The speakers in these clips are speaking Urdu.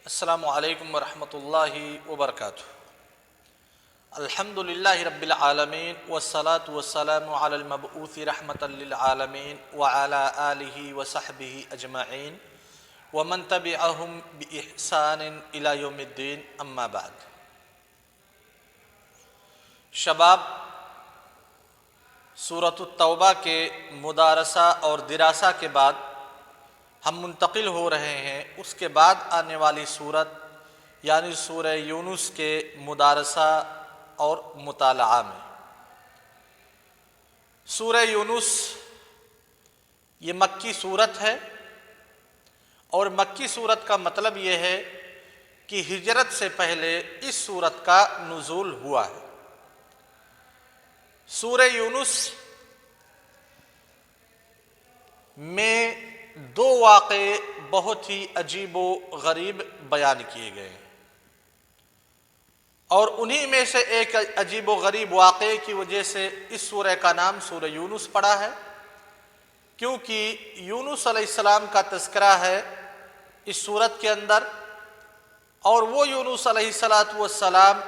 السلام علیکم ورحمۃ اللہ وبرکاتہ۔ الحمدللہ رب العالمین والصلاة والسلام علی المبعوث رحمۃ للعالمین وعلی آلہ وصحبہ اجمعین ومن تبعہم بإحسان الی یوم الدین، اما بعد۔ شباب، سورۃ التوبہ کے مدارسہ اور دراسہ کے بعد ہم منتقل ہو رہے ہیں اس کے بعد آنے والی سورت یعنی سورہ یونس کے مدارسہ اور مطالعہ میں۔ سورہ یونس یہ مکی سورت ہے، اور مکی سورت کا مطلب یہ ہے کہ ہجرت سے پہلے اس سورت کا نزول ہوا ہے۔ سورہ یونس میں دو واقعے بہت ہی عجیب و غریب بیان کیے گئے ہیں، اور انہی میں سے ایک عجیب و غریب واقعے کی وجہ سے اس سورہ کا نام سورہ یونس پڑا ہے، کیونکہ یونس علیہ السلام کا تذکرہ ہے اس سورت کے اندر، اور وہ یونس علیہ السلام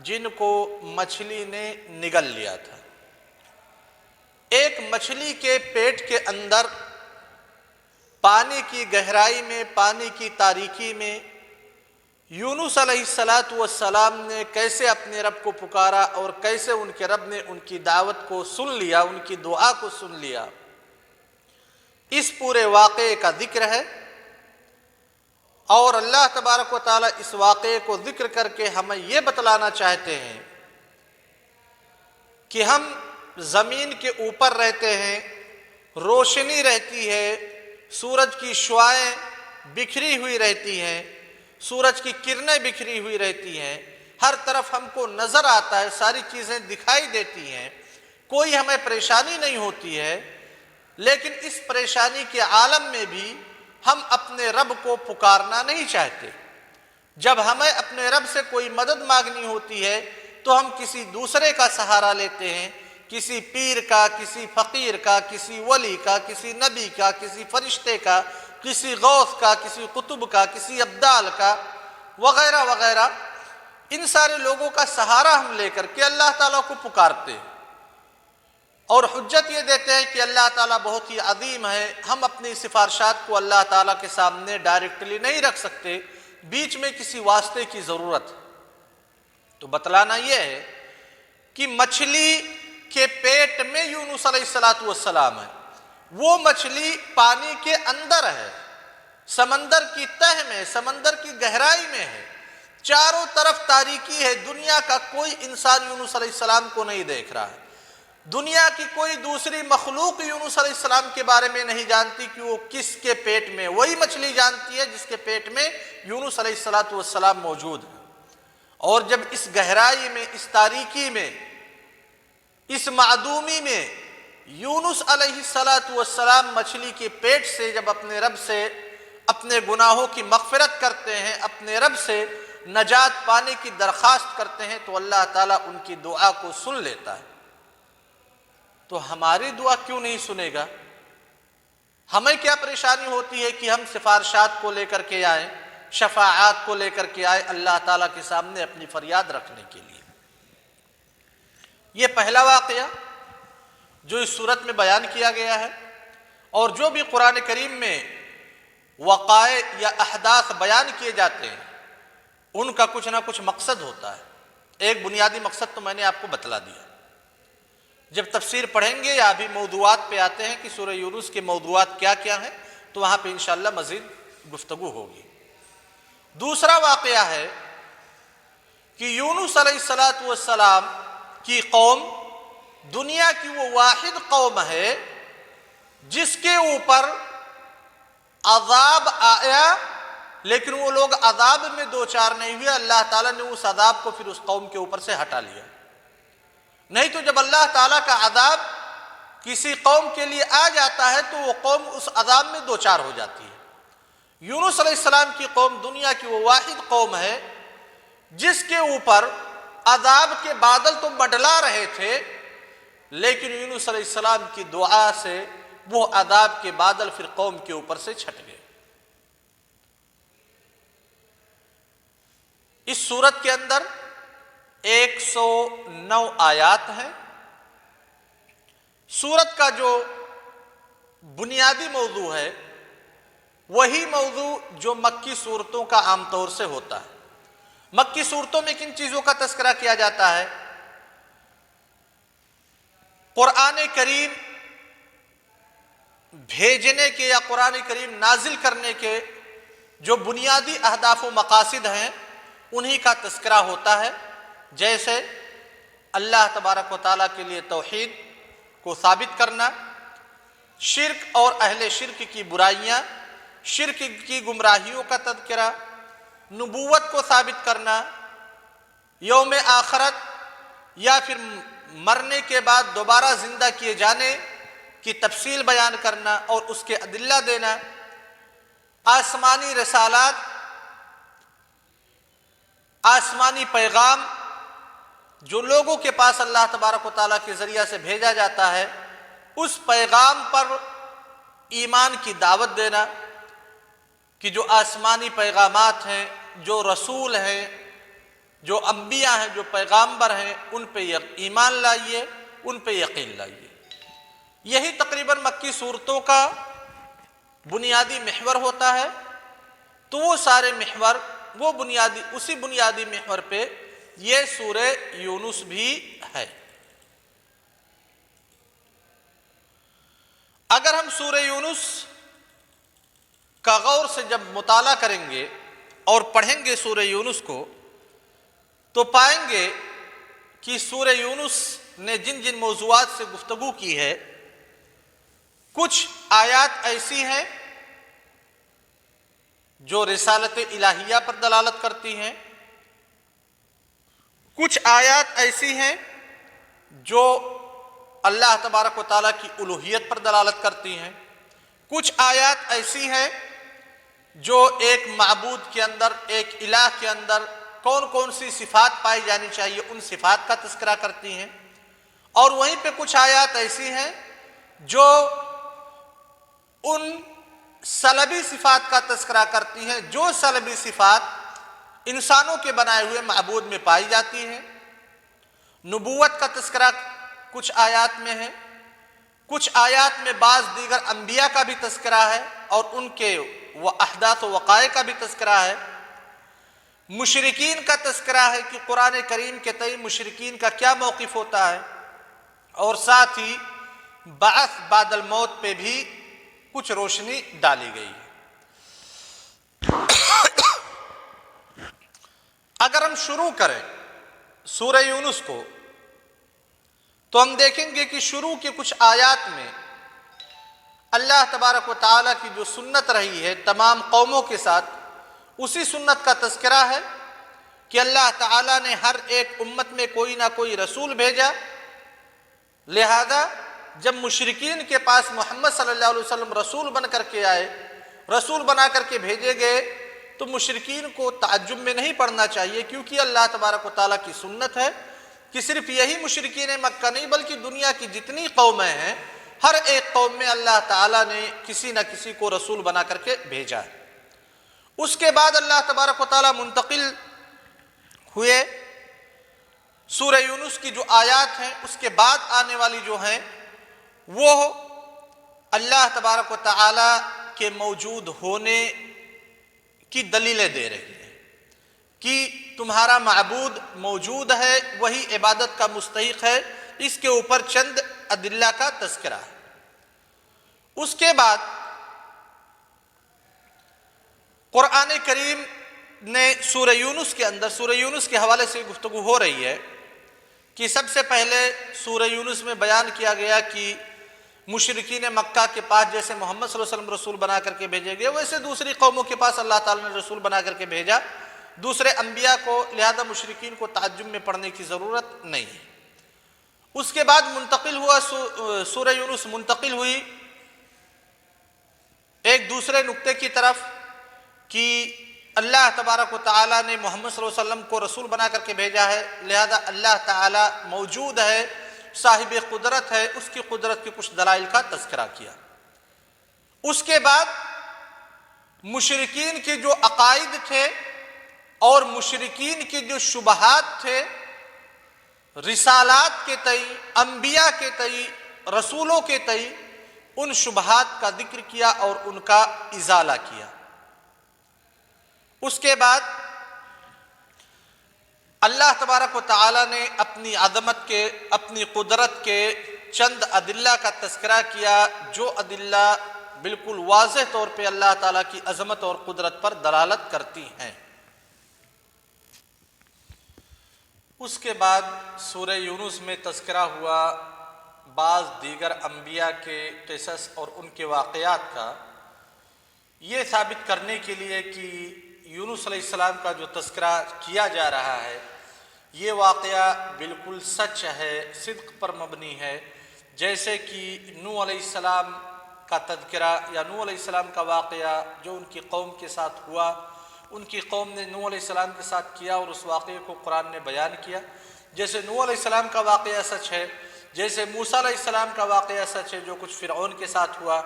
جن کو مچھلی نے نگل لیا تھا۔ ایک مچھلی کے پیٹ کے اندر پانی کی گہرائی میں، پانی کی تاریکی میں یونس علیہ السلام نے کیسے اپنے رب کو پکارا اور کیسے ان کے رب نے ان کی دعوت کو سن لیا، ان کی دعا کو سن لیا، اس پورے واقعے کا ذکر ہے۔ اور اللہ تبارک و تعالی اس واقعے کو ذکر کر کے ہمیں یہ بتلانا چاہتے ہیں کہ ہم زمین کے اوپر رہتے ہیں، روشنی رہتی ہے، سورج کی شعاعیں بکھری ہوئی رہتی ہیں، سورج کی کرنیں بکھری ہوئی رہتی ہیں، ہر طرف ہم کو نظر آتا ہے، ساری چیزیں دکھائی دیتی ہیں، کوئی ہمیں پریشانی نہیں ہوتی ہے، لیکن اس پریشانی کے عالم میں بھی ہم اپنے رب کو پکارنا نہیں چاہتے۔ جب ہمیں اپنے رب سے کوئی مدد مانگنی ہوتی ہے تو ہم کسی دوسرے کا سہارا لیتے ہیں، کسی پیر کا، کسی فقیر کا، کسی ولی کا، کسی نبی کا، کسی فرشتے کا، کسی غوث کا، کسی قطب کا، کسی ابدال کا، وغیرہ وغیرہ۔ ان سارے لوگوں کا سہارا ہم لے کر کے اللہ تعالیٰ کو پکارتے ہیں، اور حجت یہ دیتے ہیں کہ اللہ تعالیٰ بہت ہی عظیم ہے، ہم اپنی سفارشات کو اللہ تعالیٰ کے سامنے ڈائریکٹلی نہیں رکھ سکتے، بیچ میں کسی واسطے کی ضرورت ہے۔ تو بتلانا یہ ہے کہ مچھلی کے پیٹ میں یونس علیہ السلام ہے، وہ مچھلی پانی کے اندر ہے، سمندر کی تہ میں، سمندر کی گہرائی میں ہے، چاروں طرف تاریکی ہے، دنیا کا کوئی انسان یونس علیہ السلام کو نہیں دیکھ رہا ہے، دنیا کی کوئی دوسری مخلوق یونس علیہ السلام کے بارے میں نہیں جانتی کہ وہ کس کے پیٹ میں، وہی مچھلی جانتی ہے جس کے پیٹ میں یونس علیہ السلام موجود ہے۔ اور جب اس گہرائی میں، اس تاریکی میں، اس معدومی میں یونس علیہ السلام مچھلی کے پیٹ سے جب اپنے رب سے اپنے گناہوں کی مغفرت کرتے ہیں، اپنے رب سے نجات پانے کی درخواست کرتے ہیں، تو اللہ تعالیٰ ان کی دعا کو سن لیتا ہے۔ تو ہماری دعا کیوں نہیں سنے گا؟ ہمیں کیا پریشانی ہوتی ہے کہ ہم سفارشات کو لے کر کے آئیں، شفاعات کو لے کر کے آئیں اللہ تعالیٰ کے سامنے اپنی فریاد رکھنے کے لیے؟ یہ پہلا واقعہ جو اس صورت میں بیان کیا گیا ہے، اور جو بھی قرآن کریم میں وقائع یا احداث بیان کیے جاتے ہیں ان کا کچھ نہ کچھ مقصد ہوتا ہے۔ ایک بنیادی مقصد تو میں نے آپ کو بتلا دیا، جب تفسیر پڑھیں گے یا ابھی موضوعات پہ آتے ہیں کہ سورہ یونس کے موضوعات کیا کیا ہیں تو وہاں پہ انشاءاللہ مزید گفتگو ہوگی۔ دوسرا واقعہ ہے کہ یونس علیہ السلام کی قوم دنیا کی وہ واحد قوم ہے جس کے اوپر عذاب آیا، لیکن وہ لوگ عذاب میں دوچار نہیں ہوئے، اللہ تعالیٰ نے اس عذاب کو پھر اس قوم کے اوپر سے ہٹا لیا۔ نہیں تو جب اللہ تعالیٰ کا عذاب کسی قوم کے لیے آ جاتا ہے تو وہ قوم اس عذاب میں دوچار ہو جاتی ہے۔ یونس علیہ السلام کی قوم دنیا کی وہ واحد قوم ہے جس کے اوپر عذاب کے بادل تو منڈلا رہے تھے، لیکن یونس علیہ السلام کی دعا سے وہ عذاب کے بادل پھر قوم کے اوپر سے چھٹ گئے۔ اس سورت کے اندر 109 آیات ہیں۔ سورت کا جو بنیادی موضوع ہے وہی موضوع جو مکی صورتوں کا عام طور سے ہوتا ہے۔ مکی صورتوں میں کن چیزوں کا تذکرہ کیا جاتا ہے؟ قرآن کریم بھیجنے کے یا قرآن کریم نازل کرنے کے جو بنیادی اہداف و مقاصد ہیں انہی کا تذکرہ ہوتا ہے، جیسے اللہ تبارک و تعالیٰ کے لیے توحید کو ثابت کرنا، شرک اور اہل شرک کی برائیاں، شرک کی گمراہیوں کا تذکرہ، نبوت کو ثابت کرنا، یوم آخرت یا پھر مرنے کے بعد دوبارہ زندہ کیے جانے کی تفصیل بیان کرنا اور اس کے ادلہ دینا، آسمانی رسالات، آسمانی پیغام جو لوگوں کے پاس اللہ تبارک و تعالیٰ کے ذریعہ سے بھیجا جاتا ہے اس پیغام پر ایمان کی دعوت دینا کہ جو آسمانی پیغامات ہیں، جو رسول ہیں، جو انبیاء ہیں، جو پیغامبر ہیں، ان پہ ایمان لائیے، ان پہ یقین لائیے۔ یہی تقریباً مکی صورتوں کا بنیادی محور ہوتا ہے۔ تو وہ سارے محور اسی بنیادی محور پہ یہ سورہ یونس بھی ہے۔ اگر ہم سورہ یونس کا غور سے جب مطالعہ کریں گے اور پڑھیں گے سورہ یونس کو تو پائیں گے کہ سورہ یونس نے جن جن موضوعات سے گفتگو کی ہے، کچھ آیات ایسی ہیں جو رسالت الہیہ پر دلالت کرتی ہیں، کچھ آیات ایسی ہیں جو اللہ تبارک و تعالیٰ کی الوہیت پر دلالت کرتی ہیں، کچھ آیات ایسی ہیں جو ایک معبود کے اندر، ایک الہ کے اندر کون کون سی صفات پائی جانی چاہیے ان صفات کا تذکرہ کرتی ہیں، اور وہیں پہ کچھ آیات ایسی ہیں جو ان سلبی صفات کا تذکرہ کرتی ہیں جو سلبی صفات انسانوں کے بنائے ہوئے معبود میں پائی جاتی ہیں۔ نبوت کا تذکرہ کچھ آیات میں ہے، کچھ آیات میں بعض دیگر انبیاء کا بھی تذکرہ ہے اور ان کے احداث و وقائع کا بھی تذکرہ ہے۔ مشرکین کا تذکرہ ہے کہ قرآن کریم کے تئیں مشرکین کا کیا موقف ہوتا ہے، اور ساتھ ہی بعث بعد الموت پہ بھی کچھ روشنی ڈالی گئی ہے۔ اگر ہم شروع کریں سورہ یونس کو تو ہم دیکھیں گے کہ شروع کے کچھ آیات میں اللہ تبارک و تعالیٰ کی جو سنت رہی ہے تمام قوموں کے ساتھ، اسی سنت کا تذکرہ ہے کہ اللہ تعالیٰ نے ہر ایک امت میں کوئی نہ کوئی رسول بھیجا، لہذا جب مشرکین کے پاس محمد صلی اللہ علیہ وسلم رسول بن کر کے آئے، رسول بنا کر کے بھیجے گئے، تو مشرکین کو تعجب میں نہیں پڑنا چاہیے، کیونکہ اللہ تبارک و تعالیٰ کی سنت ہے کہ صرف یہی مشرکین مکہ نہیں بلکہ دنیا کی جتنی قومیں ہیں ہر ایک قوم میں اللہ تعالیٰ نے کسی نہ کسی کو رسول بنا کر کے بھیجا ہے۔ اس کے بعد اللہ تبارک و تعالیٰ منتقل ہوئے، سورہ یونس کی جو آیات ہیں اس کے بعد آنے والی جو ہیں وہ اللہ تبارک و تعالیٰ کے موجود ہونے کی دلیلیں دے رہی ہیں کہ تمہارا معبود موجود ہے، وہی عبادت کا مستحق ہے۔ اس کے اوپر چند ادلہ کا تذکرہ ہے۔ اس کے بعد قرآن کریم نے سورہ یونس کے اندر، سورہ یونس کے حوالے سے گفتگو ہو رہی ہے کہ سب سے پہلے سورہ یونس میں بیان کیا گیا کہ مشرکین مکہ کے پاس جیسے محمد صلی اللہ علیہ وسلم رسول بنا کر کے بھیجے گئے، ویسے دوسری قوموں کے پاس اللہ تعالیٰ نے رسول بنا کر کے بھیجا دوسرے انبیاء کو، لہذا مشرکین کو تعجب میں پڑنے کی ضرورت نہیں ہے۔ اس کے بعد منتقل ہوا، سورہ یونس منتقل ہوئی ایک دوسرے نقطے کی طرف کہ اللہ تبارک و تعالیٰ نے محمد صلی اللہ علیہ وسلم کو رسول بنا کر کے بھیجا ہے، لہذا اللہ تعالیٰ موجود ہے، صاحب قدرت ہے، اس کی قدرت کے کچھ دلائل کا تذکرہ کیا۔ اس کے بعد مشرکین کے جو عقائد تھے اور مشرکین کے جو شبہات تھے رسالات کے تئیں، انبیاء کے تئیں، رسولوں کے تئیں، ان شبہات کا ذکر کیا اور ان کا ازالہ کیا۔ اس کے بعد اللہ تبارک و تعالی نے اپنی عظمت کے، اپنی قدرت کے چند ادلہ کا تذکرہ کیا، جو ادلہ بالکل واضح طور پہ اللہ تعالیٰ کی عظمت اور قدرت پر دلالت کرتی ہیں۔ اس کے بعد سورہ یونس میں تذکرہ ہوا بعض دیگر انبیاء کے قصص اور ان کے واقعات کا، یہ ثابت کرنے کے لیے کہ یونس علیہ السلام کا جو تذکرہ کیا جا رہا ہے یہ واقعہ بالکل سچ ہے، صدق پر مبنی ہے، جیسے کہ نوح علیہ السلام کا تذکرہ یا نوح علیہ السلام کا واقعہ جو ان کی قوم کے ساتھ ہوا، ان کی قوم نے نوح علیہ السلام کے ساتھ کیا اور اس واقعے کو قرآن نے بیان کیا۔ جیسے نوح علیہ السلام کا واقعہ سچ ہے، جیسے موسیٰ علیہ السلام کا واقعہ سچ ہے جو کچھ فرعون کے ساتھ ہوا،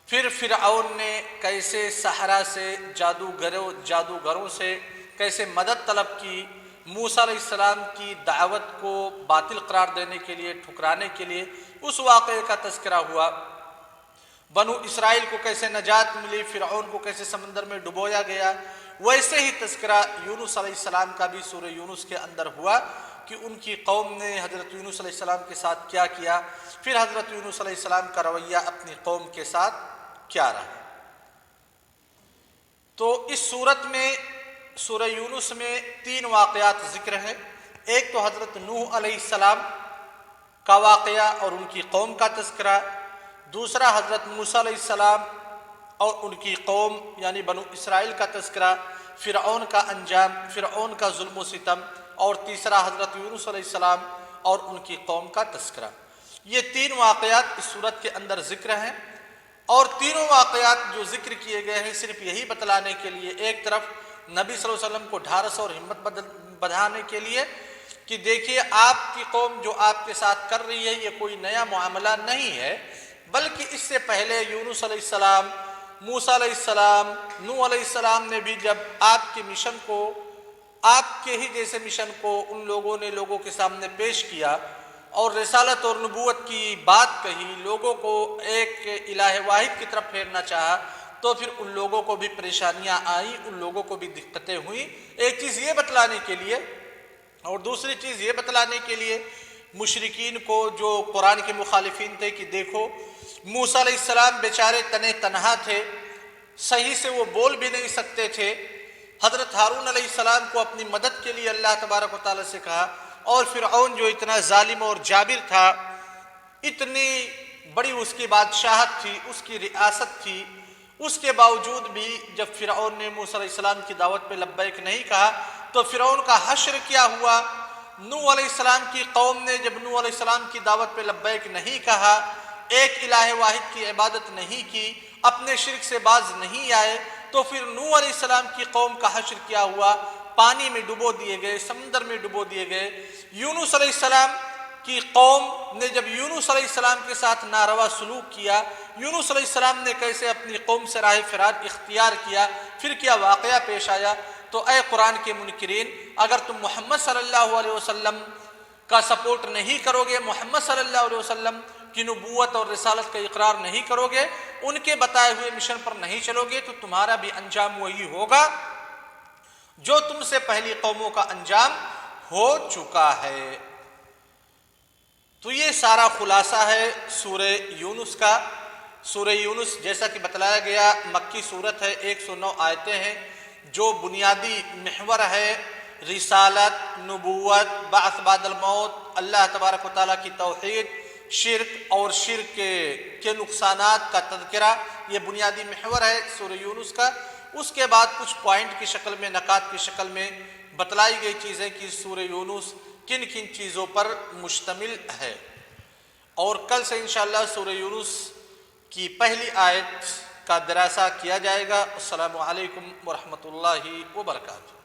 پھر فرعون نے کیسے سحرہ سے، جادوگروں سے کیسے مدد طلب کی، موسیٰ علیہ السلام کی دعوت کو باطل قرار دینے کے لیے، ٹھکرانے کے لیے، اس واقعے کا تذکرہ ہوا۔ بنو اسرائیل کو کیسے نجات ملی، فرعون کو کیسے سمندر میں ڈبویا گیا، ویسے ہی تذکرہ یونس علیہ السلام کا بھی سورہ یونس کے اندر ہوا کہ ان کی قوم نے حضرت یونس علیہ السلام کے ساتھ کیا کیا، پھر حضرت یونس علیہ السلام کا رویہ اپنی قوم کے ساتھ کیا رہا۔ تو اس صورت میں سورہ یونس میں 3 واقعات ذکر ہیں۔ ایک تو حضرت نوح علیہ السلام کا واقعہ اور ان کی قوم کا تذکرہ، دوسرا حضرت موسیٰ علیہ السلام اور ان کی قوم یعنی بنو اسرائیل کا تذکرہ، فرعون کا انجام، فرعون کا ظلم و ستم، اور تیسرا حضرت یونس علیہ السلام اور ان کی قوم کا تذکرہ۔ یہ 3 واقعات اس صورت کے اندر ذکر ہیں، اور تینوں واقعات جو ذکر کیے گئے ہیں صرف یہی بتلانے کے لیے، ایک طرف نبی صلی اللہ علیہ وسلم کو ڈھارس اور ہمت بڑھانے کے لیے کہ دیکھیے آپ کی قوم جو آپ کے ساتھ کر رہی ہے یہ کوئی نیا معاملہ نہیں ہے، بلکہ اس سے پہلے یونس علیہ السلام، موسیٰ علیہ السلام، نوح علیہ السلام نے بھی جب آپ کے مشن کو، آپ کے ہی جیسے مشن کو ان لوگوں نے لوگوں کے سامنے پیش کیا اور رسالت اور نبوت کی بات کہی، لوگوں کو ایک الہ واحد کی طرف پھیرنا چاہا، تو پھر ان لوگوں کو بھی پریشانیاں آئیں، ان لوگوں کو بھی دقتیں ہوئیں۔ ایک چیز یہ بتلانے کے لیے اور دوسری چیز یہ بتلانے کے لیے مشرکین کو جو قرآن کے مخالفین تھے کہ دیکھو موسیٰ علیہ السلام بیچارے تنے تنہا تھے، صحیح سے وہ بول بھی نہیں سکتے تھے، حضرت ہارون علیہ السلام کو اپنی مدد کے لیے اللہ تبارک و تعالیٰ سے کہا، اور فرعون جو اتنا ظالم اور جابر تھا، اتنی بڑی اس کی بادشاہت تھی، اس کی ریاست تھی، اس کے باوجود بھی جب فرعون نے موسیٰ علیہ السلام کی دعوت پہ لبیک نہیں کہا تو فرعون کا حشر کیا ہوا۔ نوح علیہ السلام کی قوم نے جب نوح علیہ السلام کی دعوت پہ لبیک نہیں کہا، ایک الہ واحد کی عبادت نہیں کی، اپنے شرک سے باز نہیں آئے، تو پھر نوح علیہ السلام کی قوم کا حشر کیا ہوا، پانی میں ڈبو دیے گئے، سمندر میں ڈبو دیے گئے۔ یونس علیہ السلام کی قوم نے جب یونس علیہ السلام کے ساتھ ناروا سلوک کیا، یونس علیہ السلام نے کیسے اپنی قوم سے راہ فرار اختیار کیا، پھر کیا واقعہ پیش آیا۔ تو اے قرآن کے منکرین، اگر تم محمد صلی اللہ علیہ وسلم کا سپورٹ نہیں کرو گے، محمد صلی اللہ علیہ وسلم کی نبوت اور رسالت کا اقرار نہیں کرو گے، ان کے بتائے ہوئے مشن پر نہیں چلو گے، تو تمہارا بھی انجام وہی ہوگا جو تم سے پہلی قوموں کا انجام ہو چکا ہے۔ تو یہ سارا خلاصہ ہے سورہ یونس کا۔ سورہ یونس جیسا کہ بتلایا گیا مکی سورت ہے، 109 آیتیں ہیں، جو بنیادی محور ہے رسالت، نبوت، بعث بعد الموت، اللہ تبارک و تعالیٰ کی توحید، شرک اور شرک کے نقصانات کا تذکرہ، یہ بنیادی محور ہے سورہ یونس کا۔ اس کے بعد کچھ پوائنٹ کی شکل میں، نکات کی شکل میں بتلائی گئی چیزیں کہ سورہ یونس کن کن چیزوں پر مشتمل ہے، اور کل سے انشاءاللہ سورہ یونس کی پہلی آیت کا دراسہ کیا جائے گا۔ السلام علیکم ورحمۃ اللہ وبرکاتہ۔